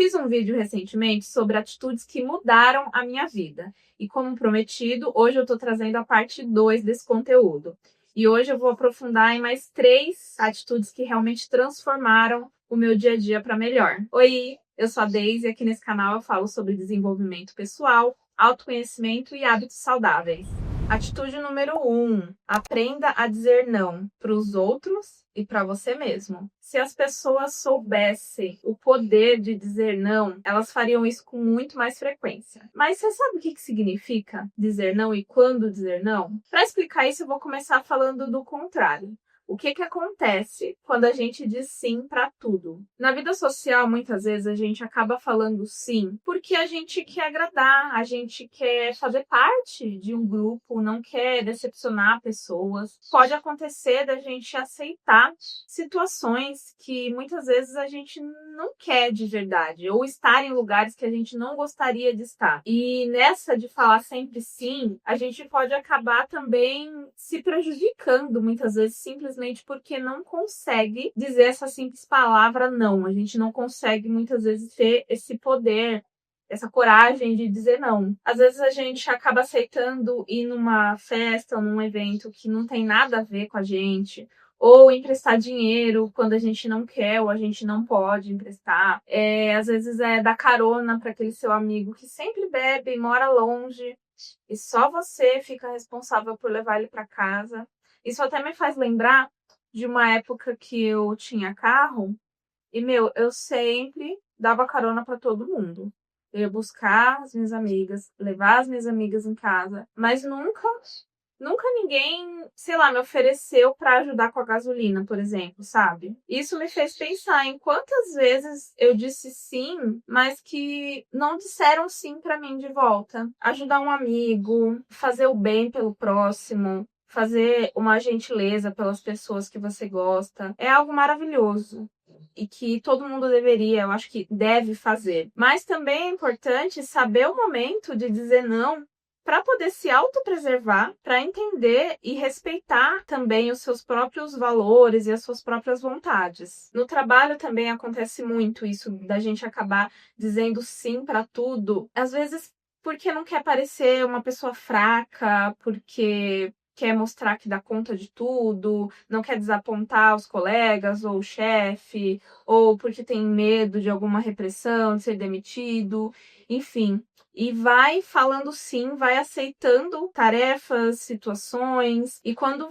fiz um vídeo recentemente sobre atitudes que mudaram a minha vida. E como prometido, hoje eu tô trazendo a parte 2 desse conteúdo. E hoje eu vou aprofundar em mais 3 atitudes que realmente transformaram o meu dia a dia para melhor. Oi, eu sou a Deise e aqui nesse canal eu falo sobre desenvolvimento pessoal, autoconhecimento e hábitos saudáveis. Atitude número 1. Aprenda a dizer não para os outros e para você mesmo. Se as pessoas soubessem o poder de dizer não, elas fariam isso com muito mais frequência. Mas você sabe o que significa dizer não e quando dizer não? Para explicar isso, eu vou começar falando do contrário. O que acontece quando a gente diz sim para tudo? Na vida social, muitas vezes a gente acaba falando sim porque a gente quer agradar, a gente quer fazer parte de um grupo, não quer decepcionar pessoas. Pode acontecer da gente aceitar situações que muitas vezes a gente não quer de verdade, ou estar em lugares que a gente não gostaria de estar. E nessa de falar sempre sim, a gente pode acabar também se prejudicando muitas vezes simplesmente porque não consegue dizer essa simples palavra não. A gente não consegue muitas vezes ter esse poder, essa coragem de dizer não. Às vezes a gente acaba aceitando ir numa festa ou num evento que não tem nada a ver com a gente, ou emprestar dinheiro quando a gente não quer ou a gente não pode emprestar. Às vezes é dar carona para aquele seu amigo que sempre bebe e mora longe e só você fica responsável por levar ele para casa. Isso até me faz lembrar de uma época que eu tinha carro e, eu sempre dava carona para todo mundo. Eu ia buscar as minhas amigas, levar as minhas amigas em casa, mas nunca ninguém, sei lá, me ofereceu para ajudar com a gasolina, por exemplo, sabe? Isso me fez pensar em quantas vezes eu disse sim, mas que não disseram sim para mim de volta. Ajudar um amigo, fazer o bem pelo próximo, fazer uma gentileza pelas pessoas que você gosta, é algo maravilhoso. E que todo mundo deveria, eu acho que deve fazer. Mas também é importante saber o momento de dizer não para poder se autopreservar, para entender e respeitar também os seus próprios valores e as suas próprias vontades. No trabalho também acontece muito isso, da gente acabar dizendo sim para tudo, às vezes porque não quer parecer uma pessoa fraca, porque quer mostrar que dá conta de tudo, não quer desapontar os colegas ou o chefe, ou porque tem medo de alguma repressão, de ser demitido, enfim. E vai falando sim, vai aceitando tarefas, situações, e quando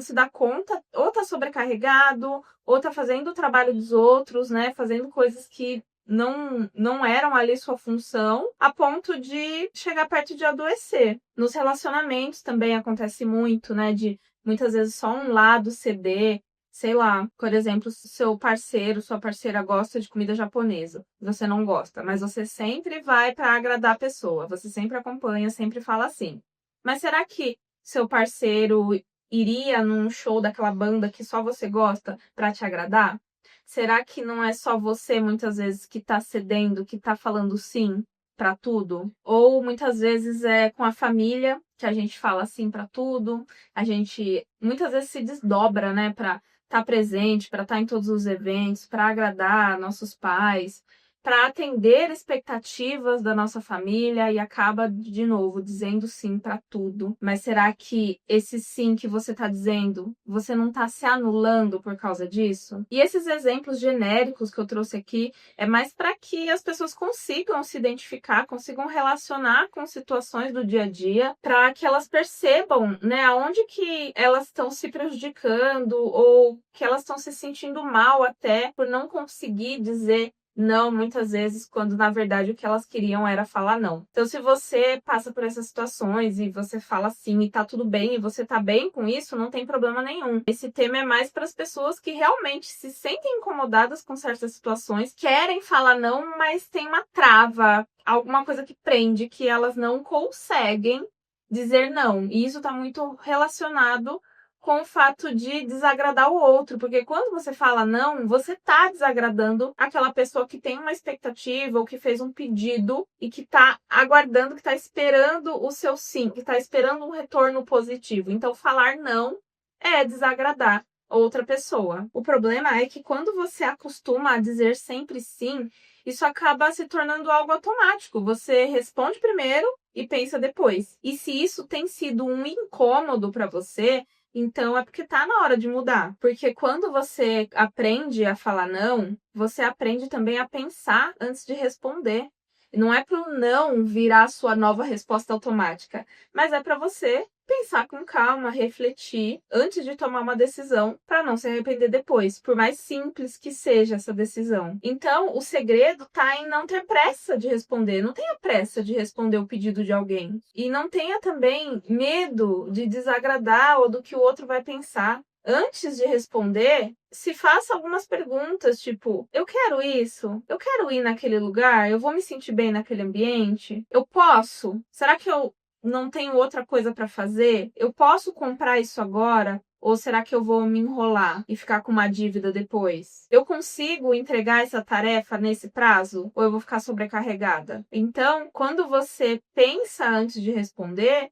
se dá conta, ou tá sobrecarregado, ou tá fazendo o trabalho dos outros, né? Fazendo coisas que não eram ali sua função, a ponto de chegar perto de adoecer. Nos relacionamentos também acontece muito, né? De muitas vezes só um lado ceder. Sei lá, por exemplo, se seu parceiro, sua parceira gosta de comida japonesa, você não gosta, mas você sempre vai para agradar a pessoa, você sempre acompanha, sempre fala assim. Mas será que seu parceiro iria num show daquela banda que só você gosta para te agradar? Será que não é só você muitas vezes que tá cedendo, que tá falando sim para tudo? Ou muitas vezes é com a família que a gente fala sim para tudo, a gente muitas vezes se desdobra, né, para estar presente, para estar em todos os eventos, para agradar nossos pais, para atender expectativas da nossa família e acaba, de novo, dizendo sim para tudo. Mas será que esse sim que você está dizendo, você não está se anulando por causa disso? E esses exemplos genéricos que eu trouxe aqui é mais para que as pessoas consigam se identificar, consigam relacionar com situações do dia a dia, para que elas percebam, né, aonde que elas estão se prejudicando ou que elas estão se sentindo mal até por não conseguir dizer não, muitas vezes, quando na verdade o que elas queriam era falar não. Então, se você passa por essas situações e você fala sim e tá tudo bem e você tá bem com isso, não tem problema nenhum. Esse tema é mais para as pessoas que realmente se sentem incomodadas com certas situações, querem falar não, mas tem uma trava, alguma coisa que prende, que elas não conseguem dizer não. E isso tá muito relacionado com o fato de desagradar o outro, porque quando você fala não, você tá desagradando aquela pessoa que tem uma expectativa ou que fez um pedido e que tá aguardando, que tá esperando o seu sim, que tá esperando um retorno positivo. Então, falar não é desagradar outra pessoa. O problema é que quando você acostuma a dizer sempre sim, isso acaba se tornando algo automático. Você responde primeiro e pensa depois. E se isso tem sido um incômodo para você, então é porque tá na hora de mudar. Porque quando você aprende a falar não, você aprende também a pensar antes de responder. Não é para o não virar a sua nova resposta automática, mas é para você pensar com calma, refletir antes de tomar uma decisão para não se arrepender depois, por mais simples que seja essa decisão. Então, o segredo tá em não ter pressa de responder. Não tenha pressa de responder o pedido de alguém. E não tenha também medo de desagradar ou do que o outro vai pensar. Antes de responder, se faça algumas perguntas, tipo, eu quero isso? Eu quero ir naquele lugar? Eu vou me sentir bem naquele ambiente? Eu posso? Será que eu não tenho outra coisa para fazer? Eu posso comprar isso agora? Ou será que eu vou me enrolar e ficar com uma dívida depois? Eu consigo entregar essa tarefa nesse prazo? Ou eu vou ficar sobrecarregada? Então, quando você pensa antes de responder,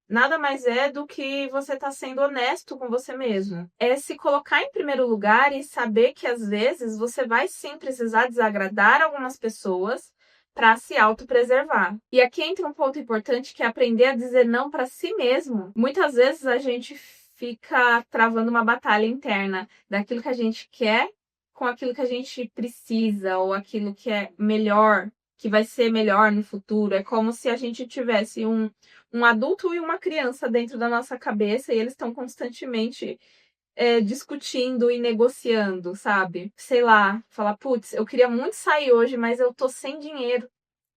nada mais é do que você tá sendo honesto com você mesmo. É se colocar em primeiro lugar e saber que às vezes você vai sim precisar desagradar algumas pessoas para se autopreservar. E aqui entra um ponto importante que é aprender a dizer não para si mesmo. Muitas vezes a gente fica travando uma batalha interna daquilo que a gente quer com aquilo que a gente precisa ou aquilo que é melhor, que vai ser melhor no futuro. É como se a gente tivesse um adulto e uma criança dentro da nossa cabeça e eles estão constantemente discutindo e negociando, sabe? Sei lá, falar, putz, eu queria muito sair hoje, mas eu tô sem dinheiro.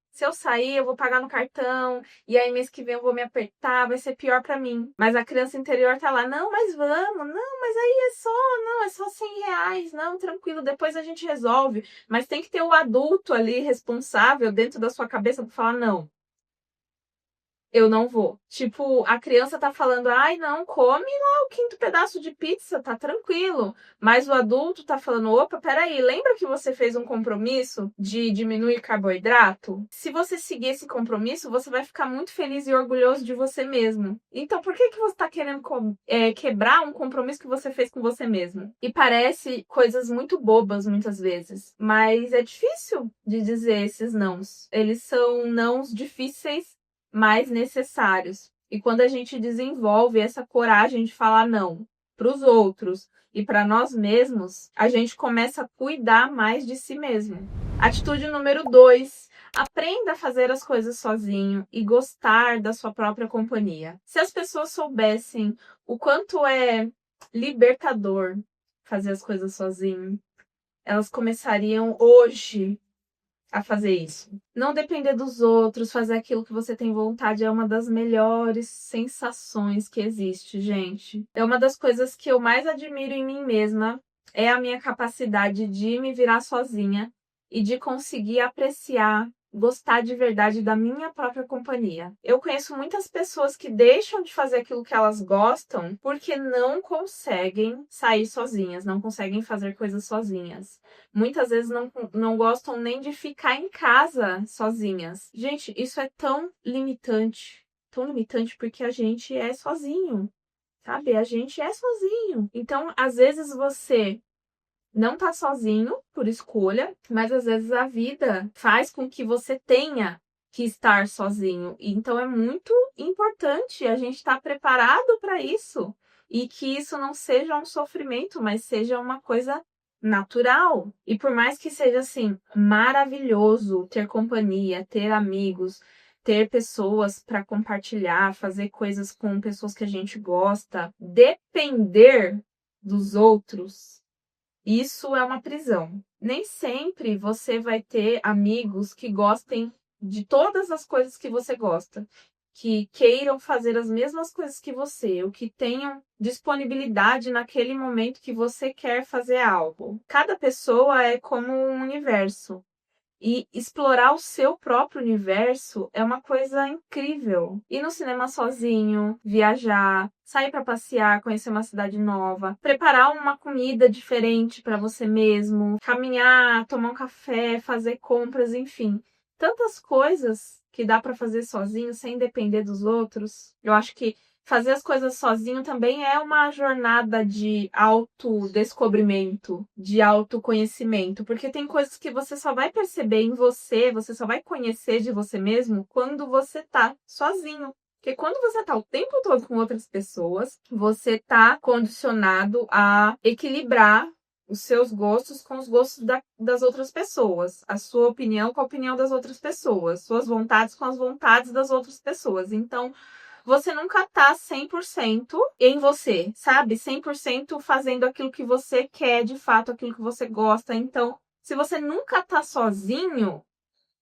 Se eu sair, eu vou pagar no cartão, e aí mês que vem eu vou me apertar, vai ser pior pra mim. Mas a criança interior tá lá, não, mas vamos, não, mas aí é só R$ 100, não, tranquilo, depois a gente resolve. Mas tem que ter o adulto ali responsável dentro da sua cabeça pra falar, não, eu não vou. Tipo, a criança tá falando, ai, não, come lá o quinto pedaço de pizza, tá tranquilo. Mas o adulto tá falando, opa, peraí, lembra que você fez um compromisso de diminuir carboidrato? Se você seguir esse compromisso, você vai ficar muito feliz e orgulhoso de você mesmo. Então, por que que você tá querendo quebrar um compromisso que você fez com você mesmo? E parece coisas muito bobas, muitas vezes. Mas é difícil de dizer esses nãos. Eles são nãos difíceis, mais necessários. E quando a gente desenvolve essa coragem de falar não para os outros e para nós mesmos, a gente começa a cuidar mais de si mesmo. Atitude número 2. Aprenda a fazer as coisas sozinho e gostar da sua própria companhia. Se as pessoas soubessem o quanto é libertador fazer as coisas sozinho, elas começariam hoje a fazer isso. Não depender dos outros, fazer aquilo que você tem vontade é uma das melhores sensações que existe, gente. É uma das coisas que eu mais admiro em mim mesma, é a minha capacidade de me virar sozinha e de conseguir apreciar, gostar de verdade da minha própria companhia. Eu conheço muitas pessoas que deixam de fazer aquilo que elas gostam porque não conseguem sair sozinhas, não conseguem fazer coisas sozinhas. Muitas vezes não gostam nem de ficar em casa sozinhas. Gente, isso é tão limitante porque a gente é sozinho, sabe? A gente é sozinho. Então, às vezes você não tá sozinho por escolha, mas às vezes a vida faz com que você tenha que estar sozinho. Então é muito importante a gente estar preparado para isso e que isso não seja um sofrimento, mas seja uma coisa natural. E por mais que seja assim maravilhoso ter companhia, ter amigos, ter pessoas para compartilhar, fazer coisas com pessoas que a gente gosta, depender dos outros, isso é uma prisão. Nem sempre você vai ter amigos que gostem de todas as coisas que você gosta, que queiram fazer as mesmas coisas que você, ou que tenham disponibilidade naquele momento que você quer fazer algo. Cada pessoa é como um universo. E explorar o seu próprio universo é uma coisa incrível. Ir no cinema sozinho, viajar, sair para passear, conhecer uma cidade nova, preparar uma comida diferente para você mesmo, caminhar, tomar um café, fazer compras, enfim. Tantas coisas que dá para fazer sozinho sem depender dos outros. Eu acho que fazer as coisas sozinho também é uma jornada de autodescobrimento, de autoconhecimento, porque tem coisas que você só vai perceber em você, você só vai conhecer de você mesmo quando você tá sozinho. Porque quando você tá o tempo todo com outras pessoas, você tá condicionado a equilibrar os seus gostos com os gostos das outras pessoas, a sua opinião com a opinião das outras pessoas, suas vontades com as vontades das outras pessoas. Então, você nunca tá 100% em você, sabe? 100% fazendo aquilo que você quer, de fato, aquilo que você gosta. Então, se você nunca tá sozinho,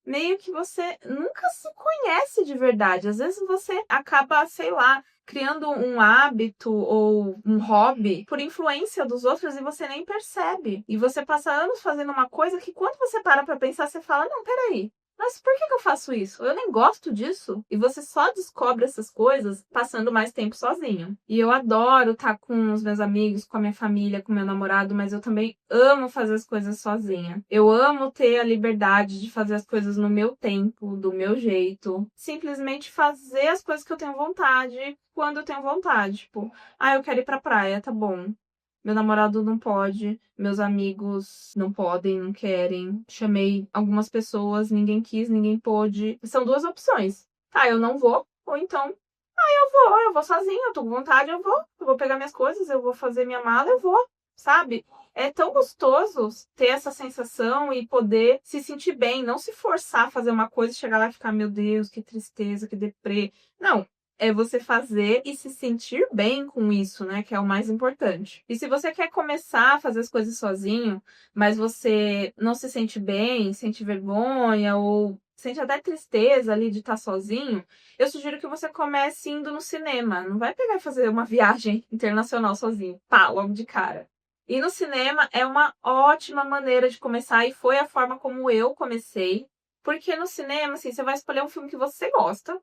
meio que você nunca se conhece de verdade. Às vezes você acaba, sei lá, criando um hábito ou um hobby por influência dos outros e você nem percebe. E você passa anos fazendo uma coisa que quando você para pra pensar, você fala, não, peraí. Mas por que eu faço isso? Eu nem gosto disso. E você só descobre essas coisas passando mais tempo sozinho. E eu adoro estar com os meus amigos, com a minha família, com meu namorado, mas eu também amo fazer as coisas sozinha. Eu amo ter a liberdade de fazer as coisas no meu tempo, do meu jeito. Simplesmente fazer as coisas que eu tenho vontade, quando eu tenho vontade. Tipo, eu quero ir pra praia, tá bom. Meu namorado não pode, meus amigos não podem, não querem. Chamei algumas pessoas, ninguém quis, ninguém pôde. São duas opções. Tá, eu não vou, ou então, eu vou sozinha, eu tô com vontade, eu vou pegar minhas coisas, eu vou fazer minha mala, eu vou, sabe? É tão gostoso ter essa sensação e poder se sentir bem, não se forçar a fazer uma coisa e chegar lá e ficar, meu Deus, que tristeza, que deprê. Não, é você fazer e se sentir bem com isso, né? Que é o mais importante. E se você quer começar a fazer as coisas sozinho, mas você não se sente bem, sente vergonha ou sente até tristeza ali de estar sozinho, eu sugiro que você comece indo no cinema. Não vai pegar e fazer uma viagem internacional sozinho. Pá, logo de cara. Ir no cinema é uma ótima maneira de começar e foi a forma como eu comecei. Porque no cinema, assim, você vai escolher um filme que você gosta.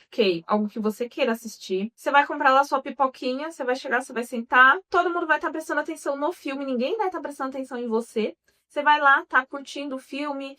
Ok, algo que você queira assistir. Você vai comprar lá sua pipoquinha, você vai chegar, você vai sentar, todo mundo vai estar prestando atenção no filme, ninguém vai estar prestando atenção em você. Você vai lá, tá curtindo o filme,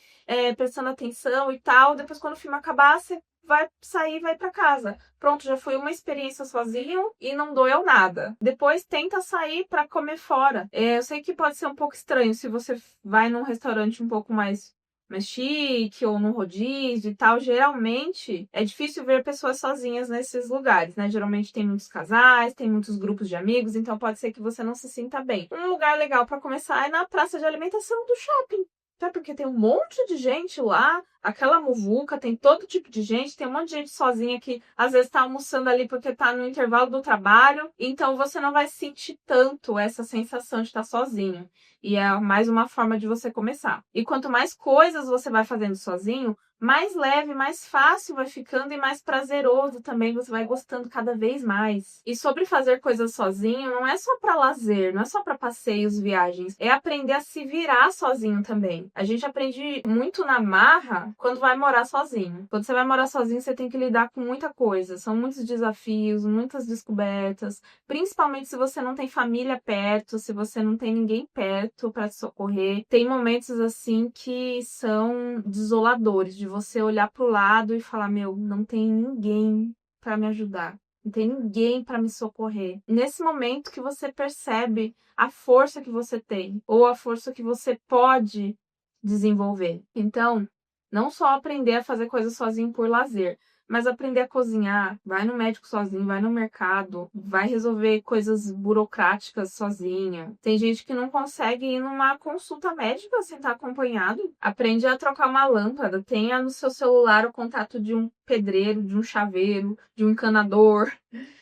prestando atenção e tal. Depois, quando o filme acabar, você vai sair e vai pra casa. Pronto, já foi uma experiência sozinho e não doeu nada. Depois, tenta sair pra comer fora. Eu sei que pode ser um pouco estranho se você vai num restaurante um pouco mais chique ou num rodízio e tal, geralmente é difícil ver pessoas sozinhas nesses lugares, né? Geralmente tem muitos casais, tem muitos grupos de amigos, então pode ser que você não se sinta bem. Um lugar legal para começar é na praça de alimentação do shopping. Até porque tem um monte de gente lá, aquela muvuca, tem todo tipo de gente, tem um monte de gente sozinha que às vezes tá almoçando ali porque tá no intervalo do trabalho, então você não vai sentir tanto essa sensação de estar sozinho. E é mais uma forma de você começar. E quanto mais coisas você vai fazendo sozinho, mais leve, mais fácil vai ficando e mais prazeroso também, você vai gostando cada vez mais. E sobre fazer coisas sozinho, não é só para lazer, não é só para passeios, viagens, é aprender a se virar sozinho também. A gente aprende muito na marra quando vai morar sozinho. Quando você vai morar sozinho, você tem que lidar com muita coisa, são muitos desafios, muitas descobertas, principalmente se você não tem família perto, se você não tem ninguém perto para te socorrer. Tem momentos assim que são desoladores, de você olhar pro lado e falar, meu, não tem ninguém para me ajudar. Não tem ninguém para me socorrer. Nesse momento que você percebe a força que você tem ou a força que você pode desenvolver. Então, não só aprender a fazer coisas sozinho por lazer, mas aprender a cozinhar, vai no médico sozinho, vai no mercado, vai resolver coisas burocráticas sozinha. Tem gente que não consegue ir numa consulta médica sem estar acompanhado. Aprende a trocar uma lâmpada, tenha no seu celular o contato de um pedreiro, de um chaveiro, de um encanador,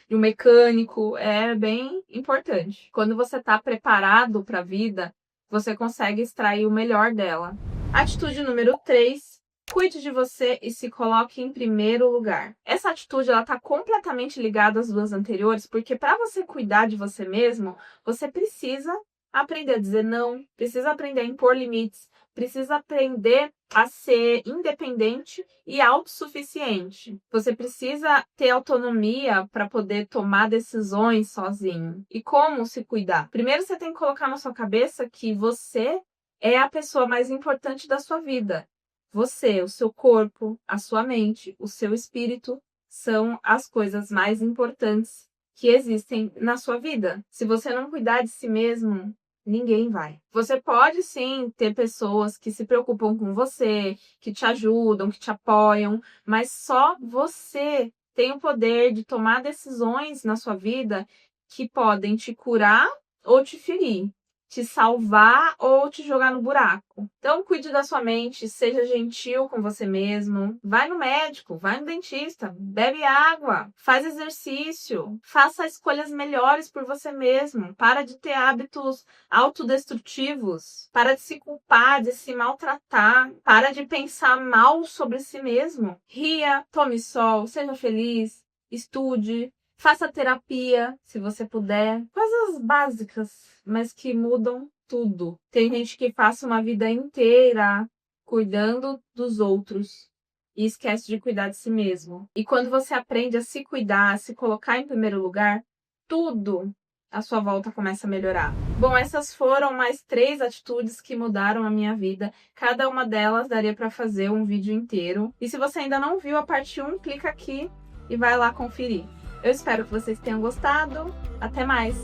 de um mecânico. É bem importante. Quando você está preparado para a vida, você consegue extrair o melhor dela. Atitude número 3. Cuide de você e se coloque em primeiro lugar. Essa atitude ela está completamente ligada às duas anteriores, porque para você cuidar de você mesmo, você precisa aprender a dizer não, precisa aprender a impor limites, precisa aprender a ser independente e autossuficiente. Você precisa ter autonomia para poder tomar decisões sozinho. E como se cuidar? Primeiro você tem que colocar na sua cabeça que você é a pessoa mais importante da sua vida. Você, o seu corpo, a sua mente, o seu espírito são as coisas mais importantes que existem na sua vida. Se você não cuidar de si mesmo, ninguém vai. Você pode sim ter pessoas que se preocupam com você, que te ajudam, que te apoiam, mas só você tem o poder de tomar decisões na sua vida que podem te curar ou te ferir, te salvar ou te jogar no buraco. Então, cuide da sua mente, seja gentil com você mesmo, vai no médico, vai no dentista, bebe água, faz exercício, faça escolhas melhores por você mesmo, para de ter hábitos autodestrutivos, para de se culpar, de se maltratar, para de pensar mal sobre si mesmo. Ria, tome sol, seja feliz, estude, faça terapia, se você puder. Coisas básicas, mas que mudam tudo. Tem gente que passa uma vida inteira cuidando dos outros e esquece de cuidar de si mesmo. E quando você aprende a se cuidar, a se colocar em primeiro lugar, tudo à sua volta começa a melhorar. Bom, essas foram mais 3 atitudes que mudaram a minha vida. Cada uma delas daria para fazer um vídeo inteiro. E se você ainda não viu a parte 1, clica aqui e vai lá conferir. Eu espero que vocês tenham gostado. Até mais.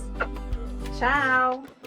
Tchau!